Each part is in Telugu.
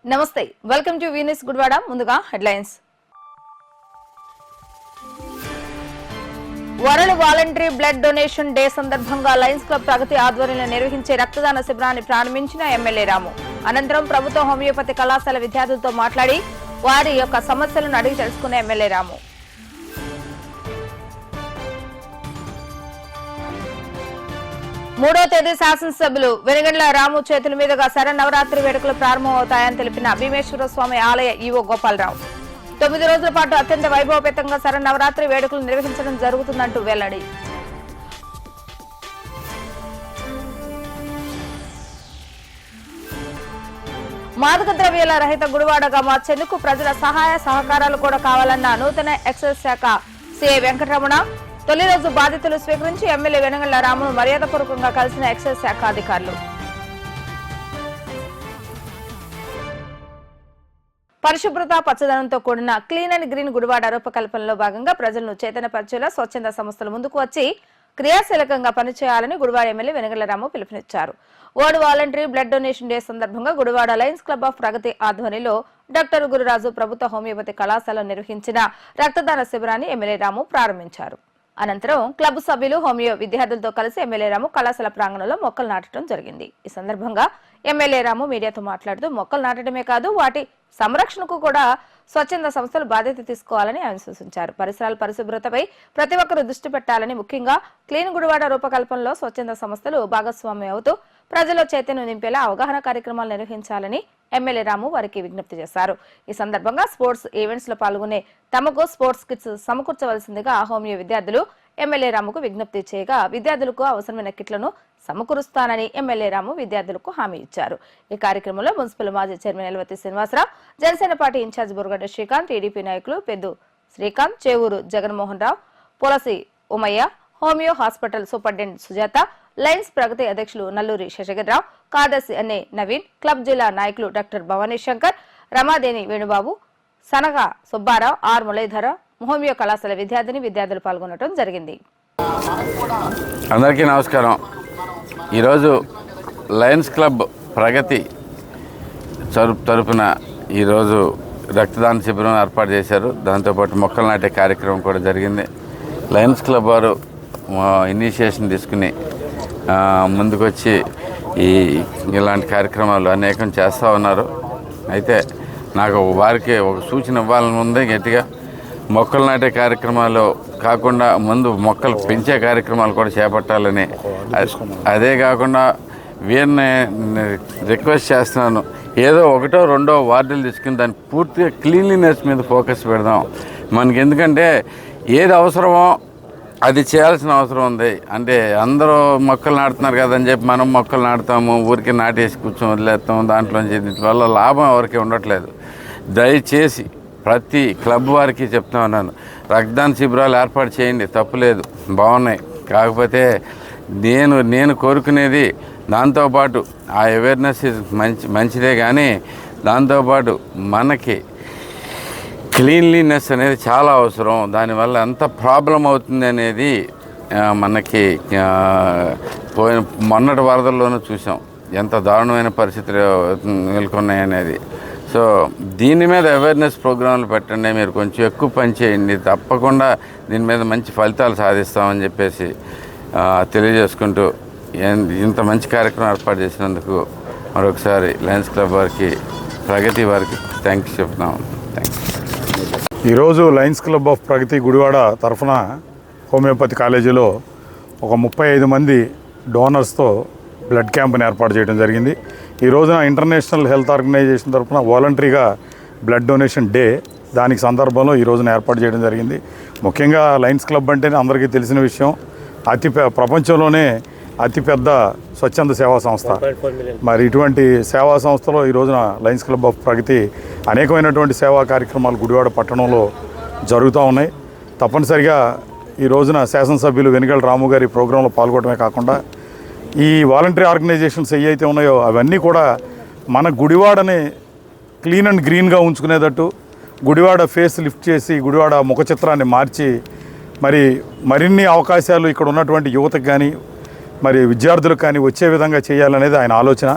నమస్తే, వెల్కమ్ టు వీనస్ గుడివాడ. ముందుగా headlines. World voluntary blood donation day సందర్భంగా లయన్స్ క్లబ్ ప్రగతి ఆధ్వర్యంలో నిర్వహించే రక్తదాన శిబిరాన్ని ప్రారంభించిన ఎమ్మెల్యే రాము. అనంతరం ప్రభుత్వ హోమియోపతి కళాశాల విద్యార్థులతో మాట్లాడి వారి యొక్క సమస్యలను అడిగి తెలుసుకున్న ఎమ్మెల్యే రాము. మూడో తేదీ శాసనసభ్యులు వెనుగండ్ల రాము చేతుల మీదుగా శరన్నవరాత్రి వేడుకలు ప్రారంభమవుతాయని తెలిపిన భీమేశ్వర స్వామి ఆలయ ఈవో గోపాలరావు. 9 రోజుల పాటు అత్యంత వైభవపేతంగా శరన్నవరాత్రి వేడుకలు నిర్వహించడం జరుగుతుందంటూ వెల్లడి. మాదక ద్రవ్యాల రహిత గుడివాడగా మార్చేందుకు ప్రజల సహాయ సహకారాలు కూడా కావాలన్న నూతన ఎక్సైజ్ శాఖ సిఐ వెంకటరమణ. తొలి రోజు బాధితులు స్వీకరించి ఎమ్మెల్యే వెనుగండ్ల రామును మర్యాదపూర్వకంగా కలిసిన ఎక్సైజ్ శాఖ అధికారులు. పరిశుభ్రత పచ్చదనంతో కూడిన క్లీన్ అండ్ గ్రీన్ గుడివాడ రూపకల్పనలో భాగంగా ప్రజలను చైతన్యపరిచేలా స్వచ్ఛంద సంస్థలు ముందుకు వచ్చి క్రియాశీలకంగా పనిచేయాలని గుడివాడ ఎమ్మెల్యే వెనుగండ్ల రాము పిలుపునిచ్చారు. World voluntary blood donation day సందర్భంగా గుడివాడ లయన్స్ క్లబ్ ఆఫ్ ప్రగతి ఆధ్వర్యంలో డాక్టర్ గురురాజు ప్రభుత్వ హోమియోపతి కళాశాలలో నిర్వహించిన రక్తదాన శిబిరాన్ని ఎమ్మెల్యే రాము ప్రారంభించారు. అనంతరం క్లబ్ సభ్యులు హోమియో విద్యార్థులతో కలిసి ఎమ్మెల్యే రాము కళాశాల ప్రాంగణంలో మొక్కలు నాటడం జరిగింది. ఈ సందర్భంగా ఎమ్మెల్యే రాము మీడియాతో మాట్లాడుతూ మొక్కలు నాటడమే కాదు వాటి సంరక్షణకు కూడా స్వచ్ఛంద సంస్థలు బాధ్యత తీసుకోవాలని ఆయన సూచించారు. పరిసరాల పరిశుభ్రతపై ప్రతి ఒక్కరూ దృష్టి పెట్టాలని, ముఖ్యంగా క్లీన్ గుడివాడ రూపకల్పనలో స్వచ్ఛంద సంస్థలు భాగస్వామ్యం అవుతూ ప్రజల్లో చైతన్యం నింపేలా అవగాహన కార్యక్రమాలు నిర్వహించాలని ఎమ్మెల్యే రాము వారికి విజ్ఞప్తి చేశారు. ఈ సందర్భంగా స్పోర్ట్స్ ఈవెంట్స్ లో పాల్గొనే తమకు స్పోర్ట్స్ కిట్స్ సమకూర్చవలసిందిగా హోమియో విద్యార్థులు ఎమ్మెల్యే రాముకు విజ్ఞప్తి చేయగా విద్యార్థులకు అవసరమైన కిట్లను సమకూరుస్తానని ఎమ్మెల్యే రాము విద్యార్థులకు హామీ ఇచ్చారు. ఈ కార్యక్రమంలో మున్సిపల్ మాజీ chairman Elvati Srinivasarao, Janasena party incharge Burgadda Srikanth, TDP నాయకులు Peddu Srikanth, Chevuru Jaganmohan Rao, Pulasi Umayya, homeo hospital superintendent Sujatha, lions Pragati అధ్యక్షులు నల్లూరి శశగిరిరావు, కార్యదర్శి ఎన్ఏ నవీన్, క్లబ్ జిల్లా నాయకులు doctor Bhavani Shankar, Ramadeni Venubabu, Sanaga Subbarao, R Muralidhara, homeo కళాశాల విద్యార్థులు పాల్గొనడం జరిగింది. అందరికీ నమస్కారం. ఈరోజు లయన్స్ క్లబ్ ప్రగతి తరపున ఈరోజు రక్తదాన శిబిరం ఏర్పాటు చేశారు. దాంతోపాటు మొక్కలు నాటే కార్యక్రమం కూడా జరిగింది. లయన్స్ క్లబ్ వారు ఇనిషియేషన్ తీసుకుని ముందుకొచ్చి ఇలాంటి కార్యక్రమాలు అనేకం చేస్తూ ఉన్నారు. అయితే నాకు వారికి ఒక సూచన ఇవ్వాలని ఉంది. గట్టిగా మొక్కలు నాటే కార్యక్రమాలు కాకుండా ముందు మొక్కలు పెంచే కార్యక్రమాలు కూడా చేపట్టాలని, అదే కాకుండా వీరిని రిక్వెస్ట్ చేస్తున్నాను, ఏదో ఒకటో రెండో వార్డులు తీసుకుని దాన్ని పూర్తిగా క్లీన్లీనెస్ మీద ఫోకస్ పెడదాం. మనకి ఎందుకంటే ఏది అవసరమో అది చేయాల్సిన అవసరం ఉంది. అంటే అందరూ మొక్కలు నాటుతున్నారు కదని చెప్పి మనం మొక్కలు నాటుతాము, ఊరికి నాటేసి కూర్చొని వదిలేస్తాము. దాంట్లోంచి వల్ల లాభం ఎవరికి ఉండట్లేదు. దయచేసి ప్రతి క్లబ్ వారికి చెప్తా ఉన్నాను, రక్తదాన శిబిరాలు ఏర్పాటు చేయండి, తప్పులేదు, బాగున్నాయి. కాకపోతే నేను కోరుకునేది దాంతోపాటు ఆ అవేర్నెస్ మంచిదే, కానీ దాంతోపాటు మనకి క్లీన్లీనెస్ అనేది చాలా అవసరం. దానివల్ల ఎంత ప్రాబ్లం అవుతుంది అనేది మనకి మొన్నటి వరదల్లోనూ చూసాం, ఎంత దారుణమైన పరిస్థితులు నెలకొన్నాయనేది. సో దీని మీద అవేర్నెస్ ప్రోగ్రాంలు పెట్టండి, మీరు కొంచెం ఎక్కువ పని చేయండి, తప్పకుండా దీని మీద మంచి ఫలితాలు సాధిస్తామని చెప్పేసి తెలియజేసుకుంటూ ఇంత మంచి కార్యక్రమం ఏర్పాటు చేసినందుకు మరొకసారి లయన్స్ క్లబ్ వారికి, ప్రగతి వారికి థ్యాంక్స్ చెప్తున్నాం. థ్యాంక్స్. ఈరోజు లయన్స్ క్లబ్ ఆఫ్ ప్రగతి గుడివాడ తరఫున హోమియోపతి కాలేజీలో ఒక 35 మంది డోనర్స్తో బ్లడ్ క్యాంప్ని ఏర్పాటు చేయడం జరిగింది. ఈ రోజున ఇంటర్నేషనల్ హెల్త్ ఆర్గనైజేషన్ తరఫున వాలంటరీగా బ్లడ్ డొనేషన్ డే, దానికి సందర్భంలో ఈ రోజున ఏర్పాటు చేయడం జరిగింది. ముఖ్యంగా లయన్స్ క్లబ్ అంటేనే అందరికీ తెలిసిన విషయం, ప్రపంచంలోనే అతిపెద్ద స్వచ్ఛంద సేవా సంస్థ. మరి ఇటువంటి సేవా సంస్థలో ఈ రోజున లయన్స్ క్లబ్ ఆఫ్ ప్రగతి అనేకమైనటువంటి సేవా కార్యక్రమాలు గుడివాడ పట్టణంలో జరుగుతూ ఉన్నాయి. తప్పనిసరిగా ఈ రోజున శాసనసభ్యులు వెనుగండ్ల రాము గారి ప్రోగ్రాంలో పాల్గొనడమే కాకుండా ఈ వాలంటరీ ఆర్గనైజేషన్స్ ఏవైతే ఉన్నాయో అవన్నీ కూడా మన గుడివాడని క్లీన్ అండ్ గ్రీన్గా ఉంచుకునేటట్టు గుడివాడ ఫేస్ లిఫ్ట్ చేసి గుడివాడ ముఖ చిత్రాన్ని మార్చి మరిన్ని అవకాశాలు ఇక్కడ ఉన్నటువంటి యువతకు కానీ మరి విద్యార్థులకు కానీ వచ్చే విధంగా చేయాలనేది ఆయన ఆలోచన.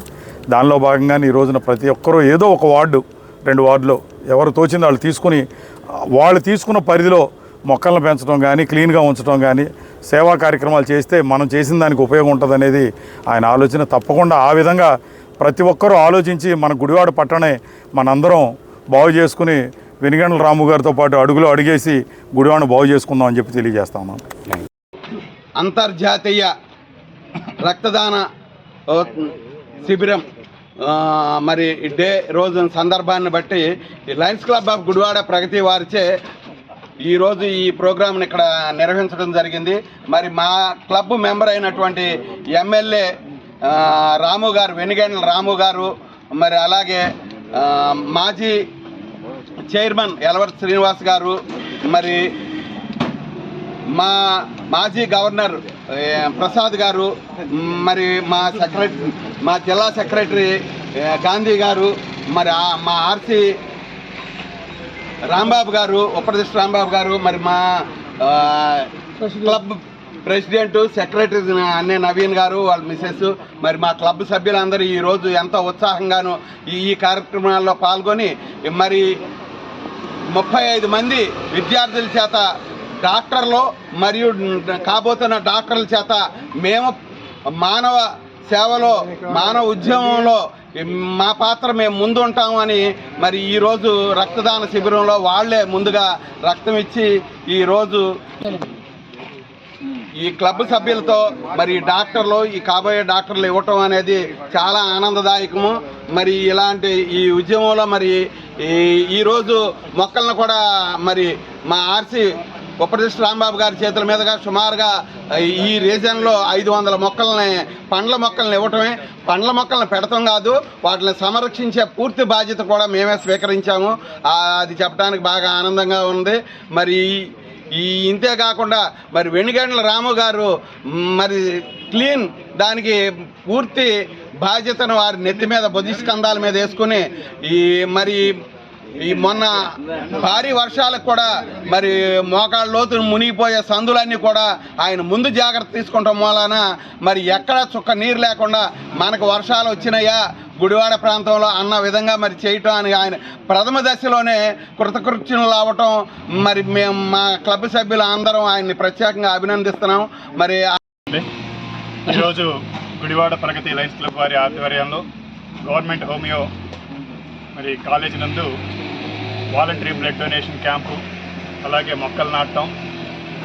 దానిలో భాగంగానే ఈ రోజున ప్రతి ఒక్కరూ ఏదో ఒక వార్డు 2 వార్డులో ఎవరు తోచింది వాళ్ళు తీసుకుని వాళ్ళు తీసుకున్న పరిధిలో మొక్కలను పెంచడం కానీ క్లీన్గా ఉంచడం కానీ సేవా కార్యక్రమాలు చేస్తే మనం చేసిన దానికి ఉపయోగం ఉంటుందనేది ఆయన ఆలోచన. తప్పకుండా ఆ విధంగా ప్రతి ఒక్కరూ ఆలోచించి మన గుడివాడ పట్టణే మనందరం బాగు చేసుకుని వెనిగండ్ల రాము గారితో పాటు అడుగులో అడిగేసి గుడివాడను బాగు చేసుకుందాం అని చెప్పి తెలియజేస్తా ఉన్నాను. అంతర్జాతీయ రక్తదాన శిబిరం మరి డే రోజు సందర్భాన్ని బట్టి లయన్స్ క్లబ్ ఆఫ్ గుడివాడ ప్రగతి వారిచే ఈరోజు ఈ ప్రోగ్రాంని ఇక్కడ నిర్వహించడం జరిగింది. మరి మా క్లబ్ మెంబర్ అయినటువంటి ఎమ్మెల్యే రాము గారు, వెనిగండ్ల రాము గారు, మరి అలాగే మాజీ చైర్మన్ యలవర్తి శ్రీనివాస్ గారు, మరి మాజీ గవర్నర్ ప్రసాద్ గారు, మరి మా జిల్లా సెక్రటరీ గాంధీ గారు, మరి మా ఆర్సీ రాంబాబు గారు, ఉపప్రదేశ్ రాంబాబు గారు, మరి మా క్లబ్ ప్రెసిడెంట్ సెక్రటరీ అన్నే నవీన్ గారు, వాళ్ళ మిసెస్, మరి మా క్లబ్ సభ్యులందరూ ఈరోజు ఎంతో ఉత్సాహంగాను ఈ కార్యక్రమాల్లో పాల్గొని మరి 35 మంది విద్యార్థుల చేత డాక్టర్లు మరియు కాబోతున్న డాక్టర్ల చేత మేము మానవ సేవలో మానవ ఉద్యమంలో మా పాత్ర మేము ముందు ఉంటామని మరి ఈరోజు రక్తదాన శిబిరంలో వాళ్లే ముందుగా రక్తం ఇచ్చి ఈరోజు ఈ క్లబ్ సభ్యులతో మరి డాక్టర్లు ఈ కాబోయే డాక్టర్లు ఇవ్వటం అనేది చాలా ఆనందదాయకము. మరి ఇలాంటి ఈ ఉద్యమంలో మరి ఈరోజు మొక్కలను కూడా మరి మా ఆర్సీ ఉపప్రదేశ్ రాంబాబు గారి చేతుల మీదుగా సుమారుగా ఈ రీజన్లో 500 మొక్కల్ని పండ్ల మొక్కల్ని ఇవ్వటమే. పండ్ల మొక్కలను పెడతాం కాదు, వాటిని సంరక్షించే పూర్తి బాధ్యత కూడా మేమే స్వీకరించాము. అది చెప్పడానికి బాగా ఆనందంగా ఉంది. మరి ఇంతే కాకుండా మరి వెనిగండ్ల రాము గారు మరి క్లీన్ దానికి పూర్తి బాధ్యతను వారి నెత్తి మీద బుద్ధిస్కంధాల మీద వేసుకుని ఈ మొన్న భారీ వర్షాలకు కూడా మరి మోకాళ్ళ లోతును మునిగిపోయే సందులన్నీ కూడా ఆయన ముందు జాగ్రత్త తీసుకుంటాం మూలాన మరి ఎక్కడా చుక్క నీరు లేకుండా మనకు వర్షాలు వచ్చినాయా గుడివాడ ప్రాంతంలో అన్న విధంగా మరి చేయటం అని ఆయన ప్రథమ దశలోనే కృతకృత్యులు అవ్వటం మరి మేము మా క్లబ్ సభ్యులు అందరం ఆయన్ని ప్రత్యేకంగా అభినందిస్తున్నాం. మరి ఈరోజు గుడివాడ ప్రగతి లయన్స్ క్లబ్ వారి ఆధ్వర్యంలో గవర్నమెంట్ హోమియో మరి కాలేజీ నందు వాలంటరీ బ్లడ్ డొనేషన్ క్యాంపు, అలాగే మొక్కలు నాటడం,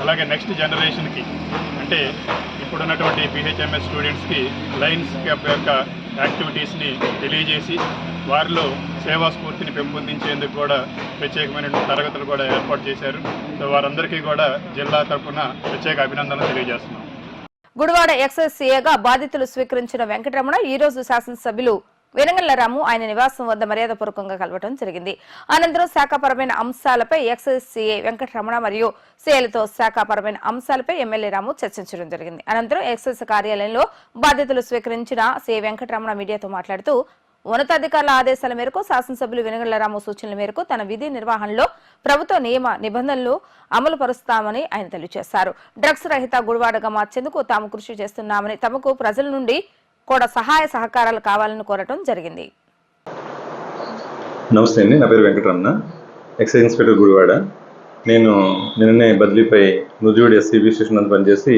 అలాగే నెక్స్ట్ జనరేషన్కి అంటే ఇప్పుడున్నటువంటి పిహెచ్ఎంఎస్ స్టూడెంట్స్కి లయన్స్ క్లబ్ యొక్క యాక్టివిటీస్ని తెలియజేసి వారిలో సేవా స్ఫూర్తిని పెంపొందించేందుకు కూడా ప్రత్యేకమైన తరగతులు కూడా ఏర్పాటు చేశారు. సో వారందరికీ కూడా జిల్లా తరఫున ప్రత్యేక అభినందనలు తెలియజేస్తున్నాం. గుడివాడ ఎక్సైజ్ బాధితులు స్వీకరించిన వెంకటరమణ ఈ రోజు శాసనసభ్యులు వెనిగండ్ల రాము ఆయన నివాసం వద్ద మర్యాదపూర్వకంగా కలవడం జరిగింది. అనంతరం శాఖాపరమైన అంశాలపై ఎక్సైజ్ సిఐ వెంకటరమణ మరియు సిఐలతో శాఖాపరమైన అంశాలపై ఎమ్మెల్యే రాము చర్చించడం జరిగింది. అనంతరం ఎక్సైజ్ కార్యాలయంలో బాధ్యతలు స్వీకరించిన సిఐ వెంకటరమణ మీడియాతో మాట్లాడుతూ ఉన్నతాధికారుల ఆదేశాల మేరకు శాసనసభ్యులు వెనిగండ్ల రాము సూచనల మేరకు తన విధి నిర్వహణలో ప్రభుత్వ నియమ నిబంధనలు అమలు పరుస్తామని ఆయన తెలియజేశారు. డ్రగ్స్ రహిత గుడివాడగా మార్చేందుకు తాము కృషి చేస్తున్నామని, తమకు ప్రజల నుండి కూడా సహాయ సహకారాలు కావాలని కోరటం జరిగింది. నమస్తే అండి, నా పేరు వెంకటరమణ, ఎక్సైజ్ ఇన్స్పెక్టర్ గుడివాడ. నేను నిన్ననే బదిలీపై నుజూడి ఎస్సీబీ స్టేషన్ అంతా పనిచేసి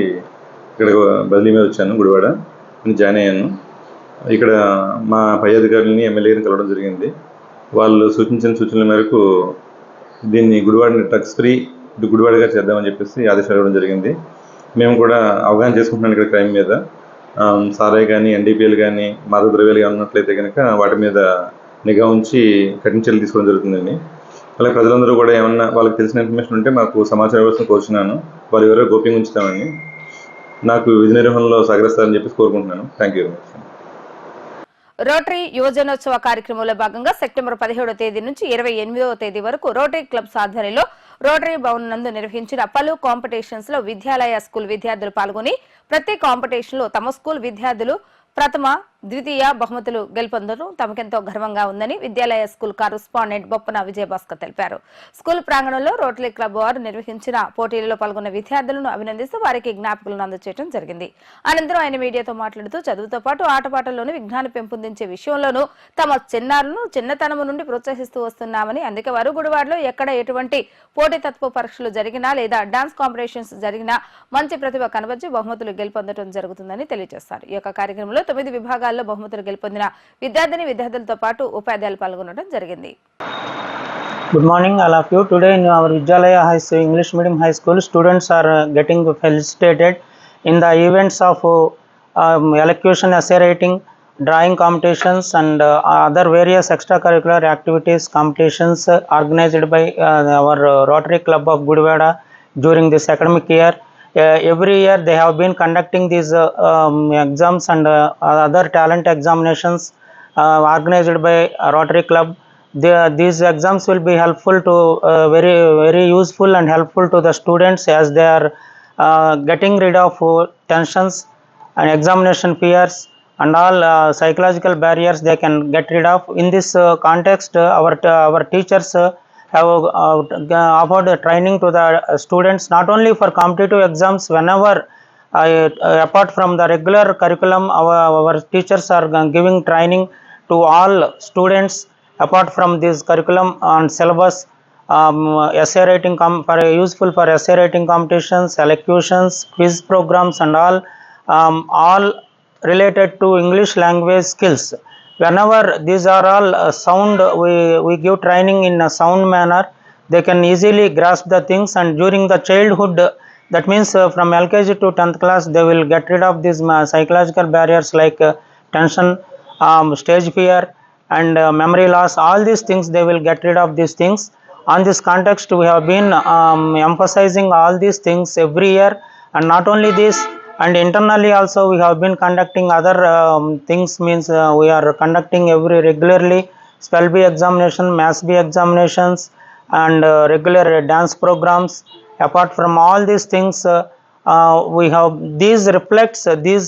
ఇక్కడ బదిలీ మీద వచ్చాను. గుడివాడ జాయిన్ అయ్యాను. ఇక్కడ మా పై అధికారులని ఎమ్మెల్యేని కలవడం జరిగింది. వాళ్ళు సూచించిన సూచనల మేరకు దీన్ని గుడివాడని డ్రగ్స్ ఫ్రీ గుడివాడగా చేద్దామని చెప్పేసి ఆదేశాలు ఇవ్వడం జరిగింది. మేము కూడా అవగాహన చేసుకుంటున్నాం ఇక్కడ క్రైమ్ మీద. సారాయి కానీ ఎన్డీపీఎల్ కానీ మాదక ద్రవ్యాలు కానీ ఉన్నట్లయితే కనుక వాటి మీద నిఘా ఉంచి కఠిన చర్యలు తీసుకోవడం జరుగుతుందండి. అలాగే ప్రజలందరూ కూడా ఏమన్నా వాళ్ళకి తెలిసిన ఇన్ఫర్మేషన్ ఉంటే మాకు సమాచార వ్యవస్థను కోరుచున్నాను. వారు ఎవరో గోప్యంగా ఉంచుతామని, నాకు విధి నిర్వహణలో సహకరిస్తారని చెప్పేసి కోరుకుంటున్నాను. Thank you. రోటరీ యువజనోత్సవ కార్యక్రమంలో భాగంగా సెప్టెంబర్ 17వ తేదీ నుంచి 28వ తేదీ వరకు రోటరీ క్లబ్స్ ఆధ్వర్యంలో రోటరీ భవన్ నందు నిర్వహించిన పలు కాంపిటీషన్స్ లో విద్యాలయ స్కూల్ విద్యార్థులు పాల్గొని ప్రతి కాంపిటీషన్ లో తమ స్కూల్ విద్యార్థులు ప్రథమ ద్వితీయ బహుమతులు గెలుపొందడం తమకెంతో గర్వంగా ఉందని విద్యాలయ స్కూల్ కరస్పాండెంట్ బొప్పన విజయభాస్కర్ తెలిపారు. స్కూల్ ప్రాంగణంలో రోటరీ క్లబ్ వారు నిర్వహించిన పోటీలలో పాల్గొన్న విద్యార్థులను అభినందిస్తూ వారికి జ్ఞాపకాలను అందజేయడం జరిగింది. అనంతరం ఆయన మీడియాతో మాట్లాడుతూ చదువుతో పాటు ఆటపాటల్లోనూ విజ్ఞానం పెంపొందించే విషయంలోనూ తమ చిన్నారులను చిన్నతనము నుండి ప్రోత్సహిస్తూ వస్తున్నామని, అందుకే వారు గుడివాడలో ఎక్కడ ఎటువంటి పోటీతత్వ పరీక్షలు జరిగినా లేదా డాన్స్ కాంపిటీషన్స్ జరిగినా మంచి ప్రతిభ కనబర్చి బహుమతులు గెలుపొందడం జరుగుతుందని తెలియజేశారు. ఈ యొక్క కార్యక్రమంలో 9 విభాగాల్లో బహుమతులు గెలుపొందిన విద్యార్థులతో పాటు ఉపాధ్యాయులు పాల్గొనడం జరిగింది. Good morning all of you. Today in our Vidyalaya High School, English Medium High School, students are getting felicitated in the events of elocution, essay writing, drawing competitions and other various extracurricular activities competitions organized by our Rotary Club of Gudivada during this academic year. Every year they have been conducting these exams and other talent examinations organized by Rotary Club. These exams will be helpful to very useful and helpful to the students as they are getting rid of tensions and examination fears and all psychological barriers they can get rid of. In this context, our teachers have offered training to the students not only for competitive exams. Whenever apart from the regular curriculum, our teachers are giving training to all students apart from this curriculum on syllabus. Essay writing useful for essay writing competitions, elocutions, quiz programs and all related to English language skills. Whenever these are all sound, we give training in a sound manner. They can easily grasp the things, and during the childhood, that means from LKG to 10th class, they will get rid of these psychological barriers like tension, stage fear and memory loss. All these things they will get rid of these things. On this context, we have been emphasizing all these things every year, and not only this, and internally also we have been conducting other things. Means we are conducting every regularly spell bee examination, maths bee examinations and regular dance programs. Apart from all these things, we have these reflects these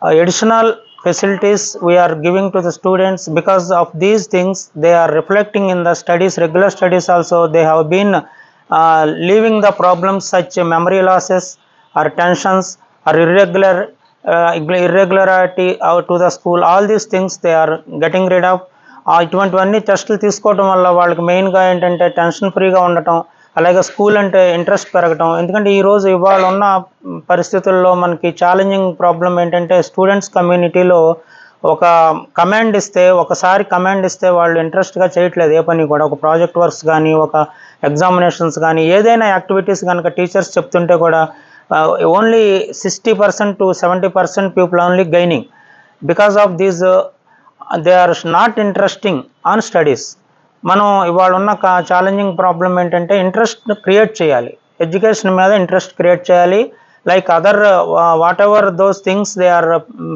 additional facilities we are giving to the students. Because of these things, they are reflecting in the studies, regular studies also. They have been leaving the problems such memory losses or tensions or irregularity out to the school. All these things they are getting rid of. ఇటువంటివన్నీ టెస్టులు తీసుకోవడం వల్ల వాళ్ళకి మెయిన్గా ఏంటంటే టెన్షన్ ఫ్రీగా ఉండటం, అలాగే స్కూల్ అంటే ఇంట్రెస్ట్ పెరగటం. ఎందుకంటే ఈరోజు ఇవాళ ఉన్న పరిస్థితుల్లో మనకి ఛాలెంజింగ్ ప్రాబ్లం ఏంటంటే స్టూడెంట్స్ కమ్యూనిటీలో ఒక కమాండ్ ఇస్తే, ఒకసారి కమాండ్ ఇస్తే వాళ్ళు ఇంట్రెస్ట్గా చేయట్లేదు ఏ పని కూడా. ఒక ప్రాజెక్ట్ వర్క్స్ కానీ, ఒక ఎగ్జామినేషన్స్ కానీ, ఏదైనా యాక్టివిటీస్ కనుక టీచర్స్ చెప్తుంటే కూడా only 60% to 70% people only gaining. Because of these they are not interesting on studies. మనం ఇవాళ ఉన్న ఛాలెంజింగ్ ప్రాబ్లం ఏంటంటే ఇంట్రెస్ట్ క్రియేట్ చేయాలి, ఎడ్యుకేషన్ మీద ఇంట్రెస్ట్ క్రియేట్ చేయాలి. Like other whatever those things they are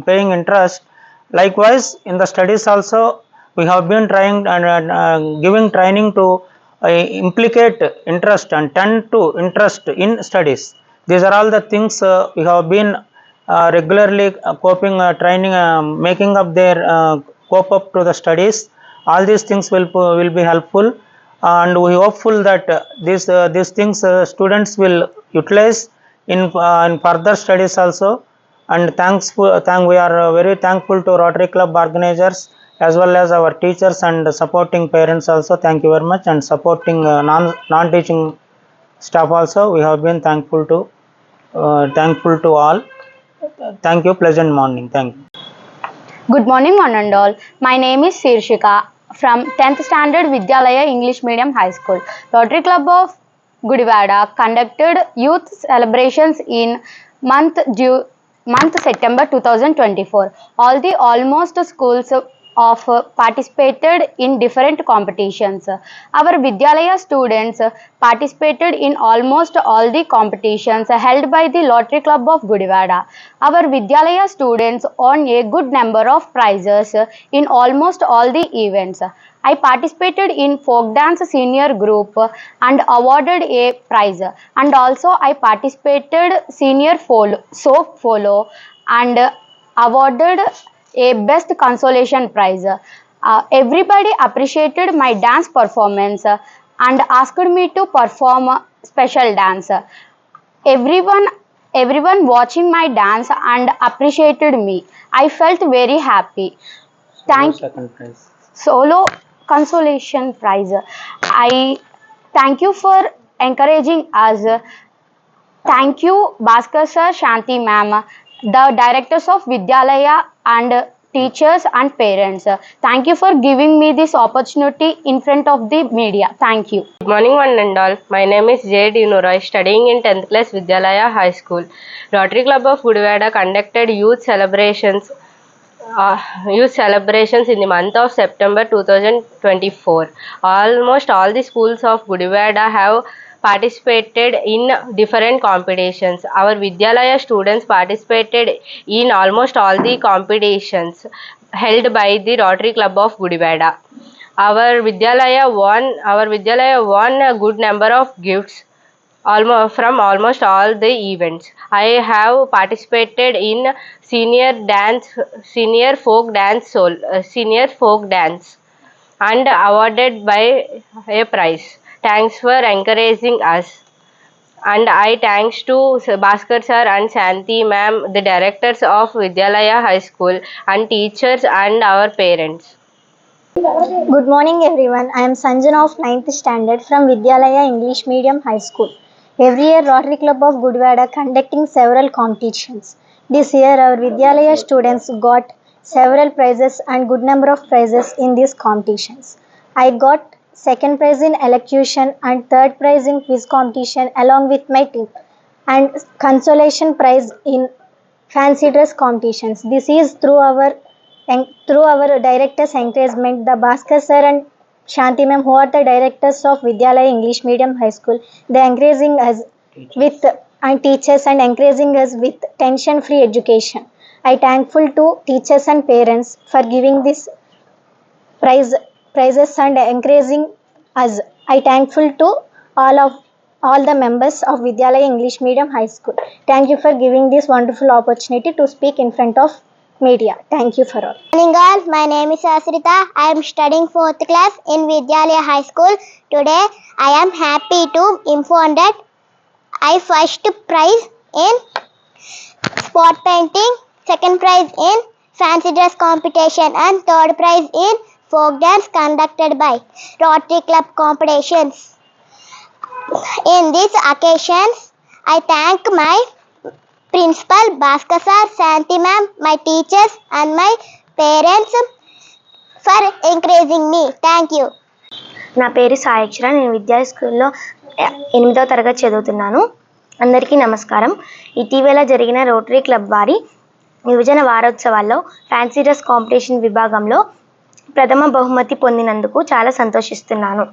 paying interest, likewise in the studies also we have been trying and giving training to implicate interest and tend to interest in studies. These are all the things we have been regularly coping training, making up their cope up to the studies. All these things will be helpful, and we hopeful that these things students will utilize in further studies also. And we are very thankful to Rotary Club organizers as well as our teachers and supporting parents also. Thank you very much. And supporting non-teaching staff also, we have been thankful to all. Thank you. Pleasant morning. Thank you. Good morning, one and all. My name is Sirshika from 10th standard Vidyalaya English Medium High School. Rotary Club of Gudivada conducted youth celebrations in month September 2024. Almost schools of participated in different competitions. Our Vidyalaya students participated in almost all the competitions held by the Rotary Club of Gudivada. Our Vidyalaya students won a good number of prizes in almost all the events. I participated in folk dance senior group and awarded a prize, and also I participated senior folk follow and awarded a best consolation prize. Everybody appreciated my dance performance and asked me to perform a special dance. Everyone watching my dance and appreciated me. I felt very happy. Thank Second prize. Solo consolation prize. I thank you for encouraging us. Thank you Bhaskar sir, Shanti ma'am, the directors of Vidyalaya and teachers and parents. Thank you for giving me this opportunity in front of the media. Thank you. Good morning, one and all. My name is J. Dinurai, studying in 10th class Vidyalaya High School. Rotary Club of Gudivada conducted youth celebrations in the month of September 2024. Almost all the schools of Gudivada have participated in different competitions. Our Vidyalaya students participated in almost all the competitions held by the Rotary Club of Gudivada. Our Vidyalaya won a good number of gifts from almost all the events. I have participated in senior folk dance and awarded by a prize. Thanks for encouraging us. And I thanks to Bhaskar sir and Shanti ma'am, the directors of Vidyalaya High School, and teachers and our parents. Good morning everyone. I am Sanjana of 9th standard from Vidyalaya English Medium High School. Every year Rotary Club of Gudivada conducting several competitions. This year our Vidyalaya students got several prizes and good number of prizes in these competitions. I got second prize in elocution and third prize in quiz competition along with my team, and consolation prize in fancy dress competitions. This is through our directors' encouragement. The Bhaskar sir and Shanti ma'am, who are the directors of Vidyalaya English Medium High School, they encouraging us with and teachers and encouraging us with tension-free education. I thankful to teachers and parents for giving this prizes and encouraging us. I thankful to all the members of Vidyalaya English Medium High School. Thank you for giving this wonderful opportunity to speak in front of media. Thank you for all. Good morning all. My name is Asrita. I am studying 4th class in Vidyalaya High School. Today I am happy to inform that I first prize in spot painting, second prize in fancy dress competition, and third prize in folk dance conducted by Rotary Club competitions. In these occasions, I thank my principal Bhaskar sir, Shanti ma'am, my teachers and my parents for encouraging me. Thank you. నా పేరు సాయక్షర. నేను విద్యాలయ స్కూల్లో 8వ తరగతి చదువుతున్నాను. అందరికీ నమస్కారం. ఇటీవల జరిగిన రోటరీ క్లబ్ వారి యువజన వారోత్సవాల్లో ఫ్యాన్సీ డ్రెస్ కాంపిటీషన్ విభాగంలో ప్రథమ బహుమతి పొందినందుకు చాలా సంతోషిస్తున్నాను.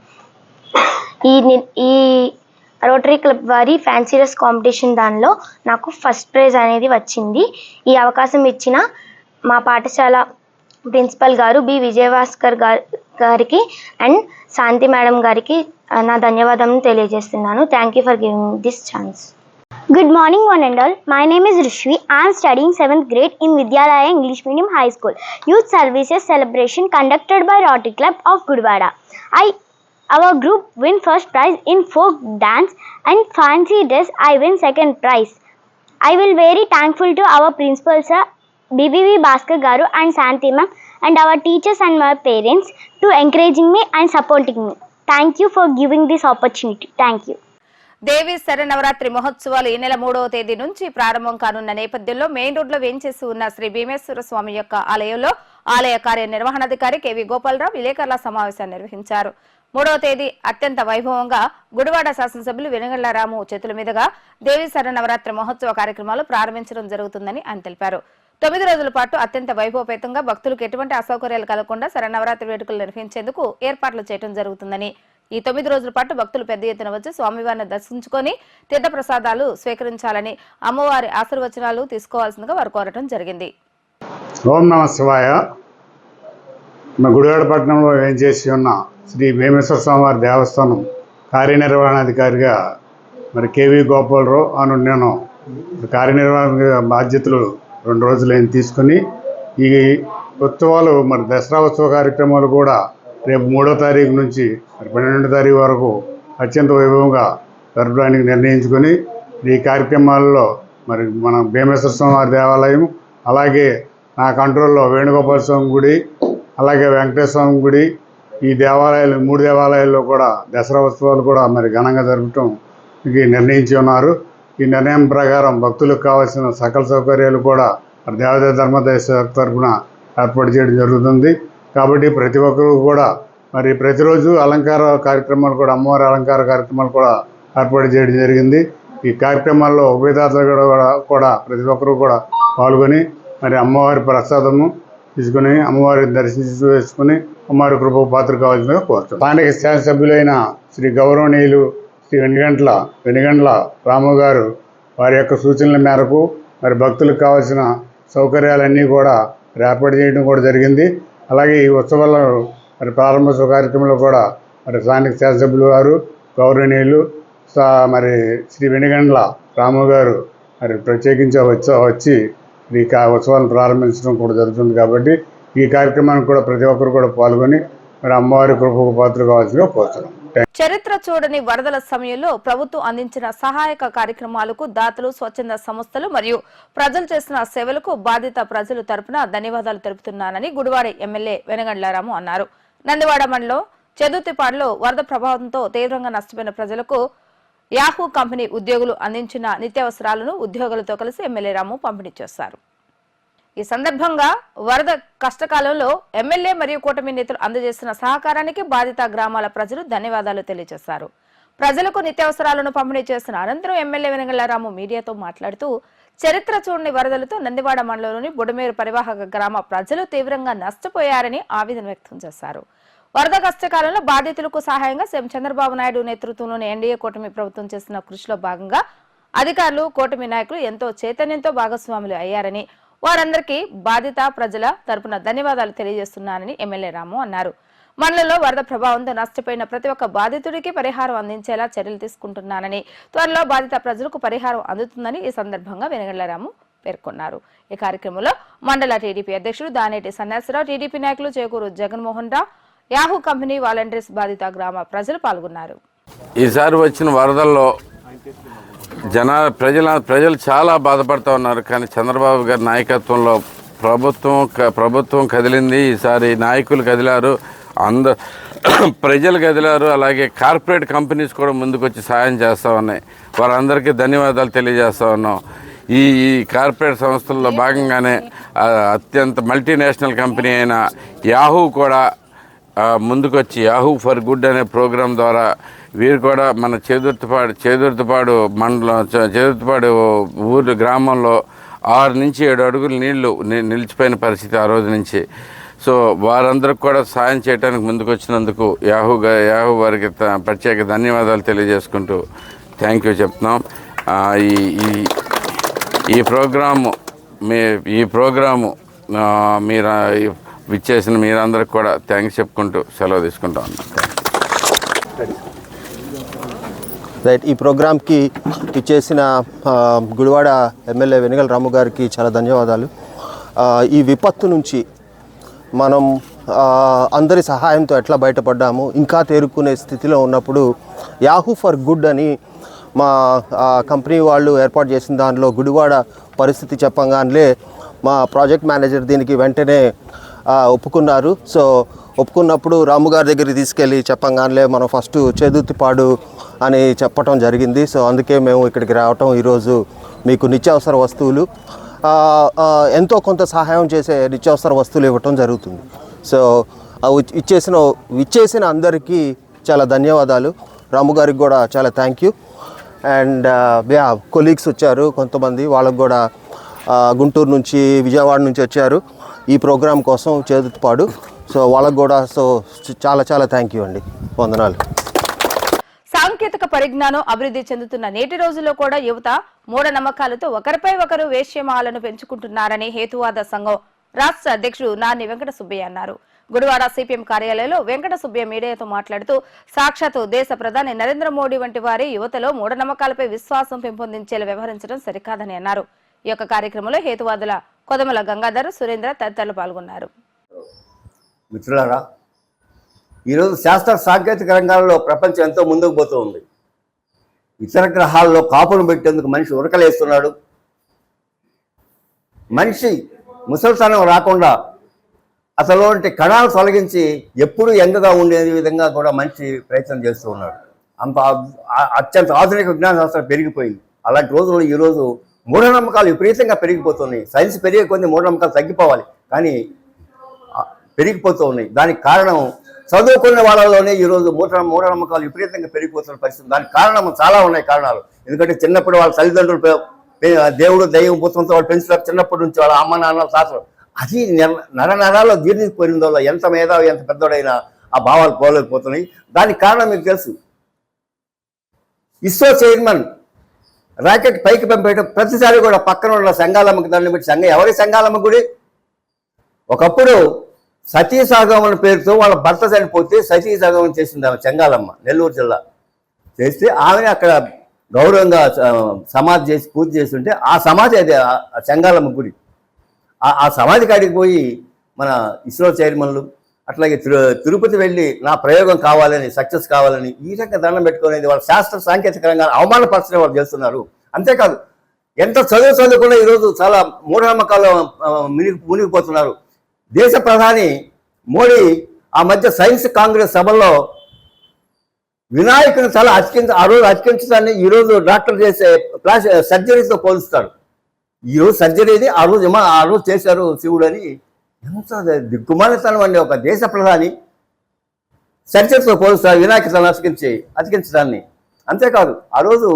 ఈ రోటరీ క్లబ్ వారి ఫ్యాన్సీ డ్రెస్ కాంపిటీషన్ దానిలో నాకు ఫస్ట్ ప్రైజ్ అనేది వచ్చింది. ఈ అవకాశం ఇచ్చిన మా పాఠశాల ప్రిన్సిపల్ గారు బి విజయభాస్కర్ గారికి అండ్ శాంతి మేడం గారికి నా ధన్యవాదాలను తెలియజేస్తున్నాను. Thank you for giving this chance. Good morning one and all. My name is Rishvi. I am studying 7th grade in Vidyalaya English Medium High School. Youth Services celebration conducted by Rotary Club of Gudivada. Our group win first prize in folk dance and fancy dress. I win second prize. I will very thankful to our principal sir BBV Bhaskar garu and Shanti ma'am and our teachers and my parents to encouraging me and supporting me. Thank you for giving this opportunity. Thank you. దేవి శరన్నవరాత్రి మహోత్సవాలు ఈ నెల 3వ తేదీ నుంచి ప్రారంభం కానున్న నేపథ్యంలో మెయిన్ రోడ్ లో వేంచేసి ఉన్న శ్రీ భీమేశ్వర స్వామి యొక్క ఆలయంలో ఆలయ కార్యనిర్వహణాధికారి కెవి గోపాలరావు విలేకరుల సమావేశాన్ని నిర్వహించారు. 3వ తేదీ అత్యంత వైభవంగా గుడివాడ శాసనసభ్యులు వెనుగళ్ల రాము చేతుల మీదుగా దేవి శరన్నవరాత్రి మహోత్సవ కార్యక్రమాలు ప్రారంభించడం జరుగుతుందని ఆయన తెలిపారు. 9 రోజుల పాటు అత్యంత వైభవపేతంగా భక్తులకు ఎటువంటి అసౌకర్యాలు కలగకుండా శరన్నవరాత్రి వేడుకలు నిర్వహించేందుకు ఏర్పాట్లు చేయడం జరుగుతుందని, ఈ 9 రోజుల పాటు భక్తులు పెద్ద ఎత్తున వచ్చి స్వామివారిని దర్శించుకొని తీర్థ ప్రసాదాలు స్వీకరించాలని, అమ్మవారి ఆశీర్వచనాలు తీసుకోవాల్సిందిగా వారు కోరటం జరిగింది. ఓం నమ శివాయ. మన గుడివాడ పట్టణంలో ఏం చేసి ఉన్న శ్రీ భీమేశ్వర స్వామివారి దేవస్థానం కార్యనిర్వహణాధికారిగా మరి కేవీ గోపాలరావు అను నేను కార్యనిర్వహణ బాధ్యతలు 2 రోజులు తీసుకుని ఈ ఉత్సవాలు మరి దసరా ఉత్సవ కార్యక్రమాలు కూడా రేపు 3వ తారీఖు నుంచి 12వ తారీఖు వరకు అత్యంత వైభవంగా జరపడానికి నిర్ణయించుకొని ఈ కార్యక్రమాల్లో మరి మన భీమేశ్వర స్వామి వారి దేవాలయం, అలాగే నా కంట్రోల్లో వేణుగోపాల స్వామి గుడి, అలాగే వెంకటేశ్వర స్వామి గుడి, ఈ దేవాలయాలు 3 దేవాలయాల్లో కూడా దసరా ఉత్సవాలు కూడా మరి ఘనంగా జరపడానికి నిర్ణయించి ఉన్నారు. ఈ నిర్ణయం ప్రకారం భక్తులకు కావాల్సిన సకల సౌకర్యాలు కూడా మరి దేవాదాయ ధర్మదేశ తరఫున ఏర్పాటు చేయడం జరుగుతుంది. కాబట్టి ప్రతి ఒక్కరూ కూడా మరి ప్రతిరోజు అలంకార కార్యక్రమాలు కూడా, అమ్మవారి అలంకార కార్యక్రమాలు కూడా ఏర్పాటు చేయడం జరిగింది. ఈ కార్యక్రమాల్లో ఉభయదాతలు కూడా ప్రతి ఒక్కరూ కూడా పాల్గొని మరి అమ్మవారి ప్రసాదము తీసుకుని అమ్మవారిని దర్శించి వేసుకుని అమ్మవారి కృపకు పాత్ర కావాల్సిందిగా కోరుతున్నాం. స్థానిక శాసనసభ్యులైన శ్రీ గౌరవనీయులు శ్రీ వెనిగండ్ల రాము గారు వారి యొక్క సూచనల మేరకు మరి భక్తులకు కావాల్సిన సౌకర్యాలన్నీ కూడా ఏర్పాటు చేయడం కూడా జరిగింది. అలాగే ఈ ఉత్సవాల మరి ప్రారంభోత్సవ కార్యక్రమంలో కూడా మరి స్థానిక శాసనసభ్యులు వారు గౌరవనీయులు మరి శ్రీ వెనిగండ్ల రాము గారు మరి ప్రత్యేకించి వచ్చి ఈ ఉత్సవాలను ప్రారంభించడం కూడా జరుగుతుంది. కాబట్టి ఈ కార్యక్రమానికి కూడా ప్రతి ఒక్కరు కూడా పాల్గొని మరి అమ్మవారి కృపకు పాత్ర కావాల్సిందిగా కోరుతున్నాం. చరిత్ర చూడని వరదల సమయంలో ప్రభుత్వం అందించిన సహాయక కార్యక్రమాలకు దాతలు, స్వచ్ఛంద సంస్థలు మరియు ప్రజలు చేసిన సేవలకు బాధిత ప్రజలు తరపున ధన్యవాదాలు తెలుపుతున్నానని గుడివాడ ఎమ్మెల్యే వెనగండ్ల రాము అన్నారు. నందివాడ మండలం చెదుర్తిపాడులో వరద ప్రభావంతో తీవ్రంగా నష్టపోయిన ప్రజలకు యాహూ కంపెనీ ఉద్యోగులు అందించిన నిత్యావసరాలను ఉద్యోగులతో కలిసి ఎమ్మెల్యే రాము పంపిణీ చేశారు. ఈ సందర్భంగా వరద కష్టకాలంలో ఎమ్మెల్యే మరియు కూటమి నేతలు అందజేసిన సహకారానికి బాధిత గ్రామాల ప్రజలు ధన్యవాదాలు తెలియజేశారు. ప్రజలకు నిత్యావసరాలను పంపిణీ చేసిన అనంతరం ఎమ్మెల్యే వెనగండ్ల రాము మీడియాతో మాట్లాడుతూ చరిత్ర చూడని వరదలతో నందివాడ మండలంలోని బుడమేరు పరివాహక గ్రామ ప్రజలు తీవ్రంగా నష్టపోయారని ఆవేదన వ్యక్తం చేశారు. వరద కష్టకాలంలో బాధితులకు సహాయంగా సీఎం చంద్రబాబు నాయుడు నేతృత్వంలోని ఎన్డీఏ కూటమి ప్రభుత్వం చేసిన కృషిలో భాగంగా అధికారులు, కూటమి నాయకులు ఎంతో చైతన్యంతో భాగస్వాములు అయ్యారని, వారందరికీ బాధిత ప్రజల తరపున ధన్యవాదాలు తెలియజేస్తున్నానని ఎమ్మెల్యే రాము అన్నారు. మండలంలో వరద ప్రభావంతో నష్టపోయిన ప్రతి ఒక్క బాధితుడికి పరిహారం అందించేలా చర్యలు తీసుకుంటున్నానని, త్వరలో బాధిత ప్రజలకు పరిహారం అందుతుందని ఈ సందర్భంగా వెనగండ్ల రాము పేర్కొన్నారు. ఈ కార్యక్రమంలో మండల టీడీపీ అధ్యక్షుడు దానేటి సన్యాసరావు, టీడీపీ నాయకులు Chekuru Jaganmohan Rao, Yahoo company volunteers, బాధిత గ్రామ ప్రజలు పాల్గొన్నారు. ఈసారి వచ్చిన వరదల్లో ప్రజలు చాలా బాధపడుతూ ఉన్నారు. కానీ చంద్రబాబు గారి నాయకత్వంలో ప్రభుత్వం కదిలింది. ఈసారి నాయకులు కదిలారు, ప్రజలు కదిలారు. అలాగే కార్పొరేట్ కంపెనీస్ కూడా ముందుకు వచ్చి సాయం చేస్తూ ఉన్నాయి. వారందరికీ ధన్యవాదాలు తెలియజేస్తూ ఉన్నాం. ఈ కార్పొరేట్ సంస్థల్లో భాగంగానే అత్యంత మల్టీనేషనల్ కంపెనీ అయిన యాహూ కూడా ముందుకొచ్చి యాహూ ఫర్ గుడ్ అనే ప్రోగ్రాం ద్వారా వీరు కూడా మన చేదుర్తిపాడు మండలం, చేదుర్తిపాడు ఊరు గ్రామంలో 6 నుంచి 7 అడుగులు నీళ్లు నిలిచిపోయిన పరిస్థితి ఆ రోజు నుంచి. సో వారందరికి కూడా సాయం చేయడానికి ముందుకు వచ్చినందుకు యాహూ వారికి ప్రత్యేక ధన్యవాదాలు తెలియజేసుకుంటూ థ్యాంక్ యూ చెప్తున్నాం. ఈ ప్రోగ్రాము మీరు విచ్చేసిన మీరందరికి కూడా థ్యాంక్స్ చెప్పుకుంటూ సెలవు తీసుకుంటా ఉన్నాం. రైట్, ఈ ప్రోగ్రామ్కి ఇచ్చేసిన గుడివాడ ఎమ్మెల్యే వెనిగండ్ల రాము గారికి చాలా ధన్యవాదాలు. ఈ విపత్తు నుంచి మనం అందరి సహాయంతో ఎట్లా బయటపడ్డాము, ఇంకా తేరుకునే స్థితిలో ఉన్నప్పుడు యాహూ ఫర్ గుడ్ అని మా కంపెనీ వాళ్ళు ఏర్పాటు చేసిన దానిలో గుడివాడ పరిస్థితి చెప్పంగానే మా ప్రాజెక్ట్ మేనేజర్ దీనికి వెంటనే ఒప్పుకున్నారు. సో ఒప్పుకున్నప్పుడు రాము గారి దగ్గరికి తీసుకెళ్ళి చెప్పంగానే మనం ఫస్ట్ చేదుర్తిపాడు అని చెప్పటం జరిగింది. సో అందుకే మేము ఇక్కడికి రావటం, ఈరోజు మీకు నిత్యావసర వస్తువులు ఎంతో కొంత సహాయం చేసే నిత్యావసర వస్తువులు ఇవ్వటం జరుగుతుంది. సో ఇచ్చేసిన అందరికీ చాలా ధన్యవాదాలు. రాము గారికి కూడా చాలా థ్యాంక్ యూ. అండ్ కొలీగ్స్ వచ్చారు కొంతమంది, వాళ్ళకు కూడా గుంటూరు నుంచి, విజయవాడ నుంచి వచ్చారు ఈ ప్రోగ్రాం కోసం చేదుర్తిపాడు. సో వాళ్ళకు కూడా చాలా చాలా థ్యాంక్ యూ అండి. వందనాలు. సాంకేతిక పరిజ్ఞానం అభివృద్ధి చెందుతున్న నేటి రోజుల్లో కూడా యువత మూఢనమ్మకాలతో ఒకరిపై ఒకరు వేశ్యమాలను పెంచుకుంటున్నారని హేతువాద సంఘం రాష్ట్ర అధ్యక్షుడు నాని వెంకట సుబ్బయ్య అన్నారు. గుడివాడ సిపిఎం కార్యాలయంలో వెంకట సుబ్బయ్య మీడియాతో మాట్లాడుతూ సాక్షాత్తు దేశ ప్రధాని నరేంద్ర మోడీ వంటి వారి యువతలో మూఢనమ్మకాలపై విశ్వాసం పెంపొందించేలా వ్యవహరించడం సరికాదని అన్నారు. ఈ యొక్క కార్యక్రమంలో హేతువాదుల కొదమల గంగాధర్, సురేంద్ర తదితరులు పాల్గొన్నారు. మిత్రులారా, ఈరోజు శాస్త్ర సాంకేతిక రంగాల్లో ప్రపంచం ఎంతో ముందుకు పోతూ ఉంది. ఇతర గ్రహాల్లో కాపులు పెట్టేందుకు మనిషి ఉరకలేస్తున్నాడు. మనిషి ముసలితనం రాకుండా అసలు కణాలు తొలగించి ఎప్పుడూ యంగగా ఉండే విధంగా కూడా మనిషి ప్రయత్నం చేస్తూ ఉన్నాడు. అంత అత్యంత ఆధునిక విజ్ఞాన శాస్త్రం పెరిగిపోయింది. అలాంటి రోజుల్లో ఈరోజు మూఢనమ్మకాలు విపరీతంగా పెరిగిపోతున్నాయి. సైన్స్ పెరిగే కొన్ని మూఢనమ్మకాలు తగ్గిపోవాలి, కానీ పెరిగిపోతూ ఉన్నాయి. దానికి కారణం చదువుకున్న వాళ్ళలోనే ఈరోజు మూఢనమ్మకాలు విపరీతంగా పెరిగిపోతున్న పరిస్థితి. దానికి కారణం చాలా ఉన్నాయి కారణాలు. ఎందుకంటే చిన్నప్పుడు వాళ్ళ తల్లిదండ్రులు దేవుడు దైవం పుత్రంతో వాళ్ళు పెంచుతారు. చిన్నప్పటి నుంచి వాళ్ళ అమ్మ నాన్నల తాతలు అది నరాల్లో జీర్ణించిపోయిన వల్ల ఎంత మేధావి ఎంత పెద్దోడైనా ఆ భావాలు పోలేకపోతున్నాయి. దానికి కారణం మీకు తెలుసు. ఇస్రో చైర్మన్ రాకెట్ పైకి పంపేయడం ప్రతిసారి కూడా పక్కన ఉన్న సంఘాలమ్మకి దండం పెట్టి ఎవరి సంఘాలమ్మ గుడి? ఒకప్పుడు సతీ సాగమన పేరుతో వాళ్ళ భర్త చనిపోతే సతీ సాగమనం చేసింది ఆమె చెంగాలమ్మ, నెల్లూరు జిల్లా. చేస్తే ఆమె అక్కడ గౌరవంగా సమాధి చేసి పూజ చేస్తుంటే ఆ సమాధి అది చెంగాలమ్మ గుడి. ఆ సమాధి కాడికి పోయి మన ఇస్రో చైర్మన్లు అట్లాగే తిరుపతి వెళ్ళి నా ప్రయోగం కావాలని సక్సెస్ కావాలని ఈ రకంగా దండం పెట్టుకునేది వాళ్ళ శాస్త్ర సాంకేతిక రంగాన్ని అవమానపరచడం వాళ్ళు చేస్తున్నారు. అంతేకాదు ఎంత చదువుకున్నా ఈరోజు చాలా మూఢనమ్మకాలు మునిగిపోతున్నారు. దేశ ప్రధాని మోడీ ఆ మధ్య సైన్స్ కాంగ్రెస్ సభల్లో వినాయకుని తల ఆ రోజు అతికించడాన్ని ఈరోజు డాక్టర్ చేసే సర్జరీతో పోలుస్తాడు. ఈరోజు సర్జరీది ఆ రోజు చేశారు శివుడు అని. ఎంత దిగ్గుమాలితనం అండి. ఒక దేశ ప్రధాని సర్జరీతో పోలుస్తాడు వినాయక తలను అతికించడాన్ని. అంతేకాదు ఆ రోజు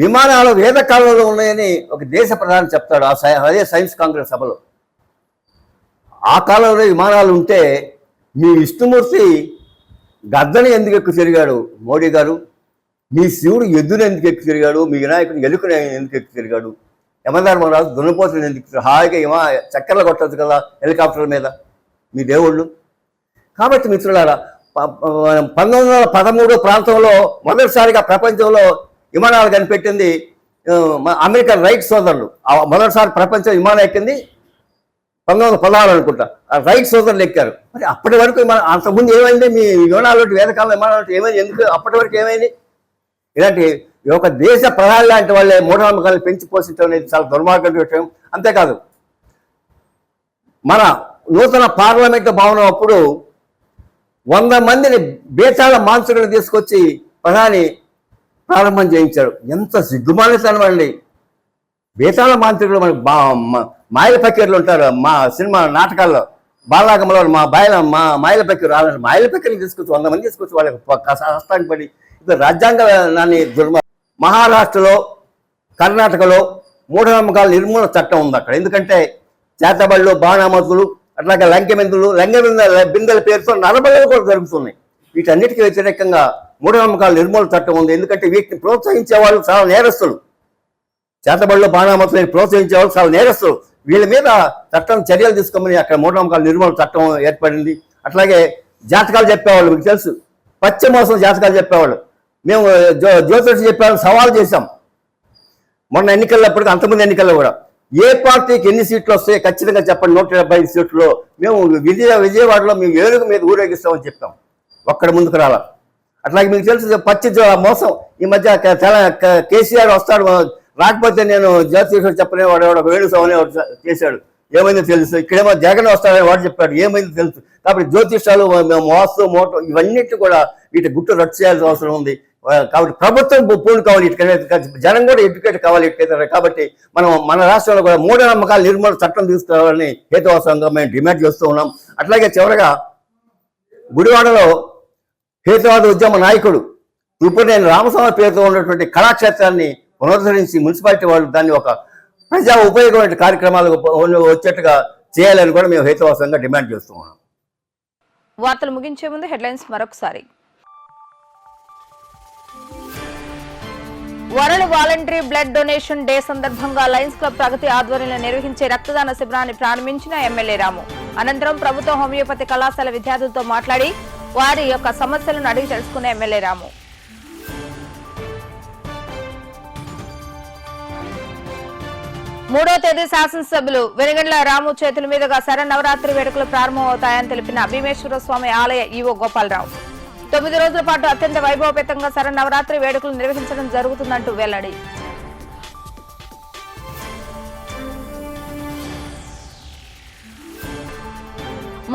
విమానాలు వేద కాలంలో ఉన్నాయని ఒక దేశ ప్రధాని చెప్తాడు అదే సైన్స్ కాంగ్రెస్ సభలో. ఆ కాలంలో విమానాలు ఉంటే మీ విష్ణుమూర్తి గద్దని ఎందుకు ఎక్కువ తిరిగాడు మోడీ గారు? మీ శివుడు ఎద్దును ఎందుకు ఎక్కువ తిరిగాడు? మీ వినాయకుడు ఎలుకని ఎందుకు ఎక్కువ తిరిగాడు? యమధర్మరాజు దున్నపోతులు ఎందుకు హాయిగా చక్కర్లు కొట్టచ్చు కదా హెలికాప్టర్ల మీద మీ దేవుళ్ళు. కాబట్టి మిత్రులారా, 1913 ప్రాంతంలో మొదటిసారిగా ప్రపంచంలో విమానాలు కనిపెట్టింది అమెరికన్ రైట్ సోదరులు. మొదటిసారి ప్రపంచం విమానం ఎక్కింది 1916 అనుకుంటా. రైట్ సోదరులు ఎక్కారు. మరి అప్పటి వరకు అంతకుముందు ఏమైంది? మీ విమానాలు వేదకాలం విమానాలు ఏమైంది? ఎందుకు అప్పటి వరకు ఏమైంది? ఇలాంటి ఒక దేశ ప్రధాని లాంటి వాళ్ళే మూఢనమ్మకాలను పెంచి పోషించడం అనేది చాలా దుర్మార్గం విషయం. అంతేకాదు మన నూతన పార్లమెంటు భవనం అప్పుడు 100 మందిని బేతాళ మాంత్రికులను తీసుకొచ్చి ప్రధాని ప్రారంభం చేయించాడు. ఎంత సిగ్గుమాలితనం అండి. బేతాళ మాంత్రికులు మనకు మాయల పకీర్లు ఉంటారు మా సినిమా నాటకాల్లో, బాలాగంలో మా మాయల పకీరు రాలంటే మాయల పకీర్లు తీసుకొచ్చి 100 మంది తీసుకొచ్చి వాళ్ళకి కష్టానికి పడి ఇప్పుడు రాజ్యాంగాన్ని మహారాష్ట్రలో కర్ణాటకలో మూఢనమ్మకాల నిర్మూలన చట్టం ఉంది అక్కడ. ఎందుకంటే చేతబళ్ళు బాణామతులు అట్లాగే లంకె బిందెల పేరుతో నరబళ్ళు కూడా జరుగుతున్నాయి. వీటన్నిటికీ వ్యతిరేకంగా మూఢనమ్మకాల నిర్మూలన చట్టం ఉంది. ఎందుకంటే వీటిని ప్రోత్సహించే వాళ్ళు చాలా నేరస్తులు. చేతబళ్ళు బాణామతులను ప్రోత్సహించే వాళ్ళు చాలా నేరస్తులు. వీళ్ళ మీద చట్టం చర్యలు తీసుకోమని అక్కడ మూఢనమ్మకాల నిర్మూలన చట్టం ఏర్పడింది. అట్లాగే జాతకాలు చెప్పేవాళ్ళు, మీకు తెలుసు, పశ్చిమ మోసం జాతకాలు చెప్పేవాళ్ళు. మేము జ్యోతిషి చెప్పేవాళ్ళు సవాల్ చేశాం మొన్న ఎన్నికలప్పటికీ, అంతకుముందు ఎన్నికల్లో కూడా. ఏ పార్టీకి ఎన్ని సీట్లు వస్తాయో ఖచ్చితంగా చెప్పండి. 175 సీట్లు మేము విజయవాడలో మేము ఏనుగు మీద ఊరేగిస్తామని చెప్పాం. ఒక్కడ ముందుకు రాలా. అట్లాగే మీకు తెలుసు మోసం. ఈ మధ్య కేసీఆర్ వస్తాడు, రాకపోతే నేను జ్యోతిషుడు చెప్పనే వాడు వేణుస్వామి చేశాడు, ఏమైందో తెలుసు. ఇక్కడేమో జగన్ వస్తాడని వాడు చెప్పాడు, ఏమైందో తెలుసు. కాబట్టి జ్యోతిషాలు మోసం మోటం ఇవన్నిటి కూడా వీటి గుట్టు రద్దు చేయాల్సిన అవసరం ఉంది. కాబట్టి ప్రభుత్వం పూనుకోవాలి, ఇటుకైతే జనం కూడా ఎడ్యుకేట్ కావాలి ఇటుకైతే. కాబట్టి మన రాష్ట్రంలో కూడా మూఢనమ్మకాల నిర్మూలన చట్టం తీసుకురావాలని హేతువాసంగా మేము డిమాండ్ చేస్తూ ఉన్నాం. అట్లాగే చివరగా గుడివాడలో హేతువాద ఉద్యమ నాయకుడు త్రిపురనేని రామస్వామి పేరుతో ఉన్నటువంటి కళాక్షేత్రాన్ని పునరుద్ధరించి మున్సిపాలిటీ వాళ్ళు దాన్ని ఒక ప్రజా ఉపయోగమైన కార్యక్రమాలకు వచ్చేట్టుగా చేయాలని కూడా మేము హేతువాసంగా డిమాండ్ చేస్తూ ఉన్నాం. వార్తలు ముగించే ముందు హెడ్లైన్స్ మరొకసారి. World voluntary blood donation day సందర్భంగా లయన్స్ క్లబ్ ప్రగతి ఆధ్వర్యంలో నిర్వహించే రక్తదాన శిబిరాన్ని ప్రారంభించిన ఎమ్మెల్యే రాము. అనంతరం ప్రభుత్వ హోమియోపతి కళాశాల విద్యార్థులతో మాట్లాడి వారి యొక్క సమస్యలను అడిగి తెలుసుకున్న ఎమ్మెల్యే రాము. 3వ తేదీ శాసనసభ్యులు వెనుగండ్ల రాము చేతుల మీదుగా శరన్నవరాత్రి వేడుకలు ప్రారంభమవుతాయని తెలిపిన భీమేశ్వర స్వామి ఆలయ ఈవో గోపాలరావు 9 రోజుల పాటు అత్యంత వైభవపేతంగా శరన్నవరాత్రి వేడుకలు నిర్వహించడం జరుగుతుందంటూ వెల్లడి.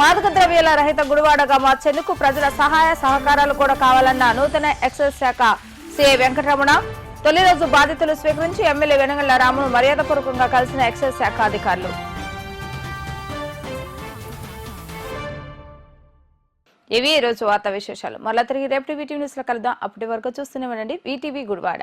మాదక ద్రవ్యాల రహిత గుడివాడగా మార్చేందుకు ప్రజల సహాయ సహకారాలు కూడా కావాలన్న నూతన ఎక్సైజ్ శాఖ సిఐ వెంకటరమణ తొలి రోజు బాధితులు స్వీకరించి ఎమ్మెల్యే వెనుగండ్ల రామును మర్యాదపూర్వకంగా కలిసిన ఎక్సైజ్ శాఖ అధికారులు. ఇవి ఈ రోజు వార్తా విశేషాలు. మళ్ళా తిరిగి రేపు వీటీవీ న్యూస్ లో కలుద్దాం. అప్పటి వరకు చూస్తూనే ఉండండి వీటీవీ గుడివాడ.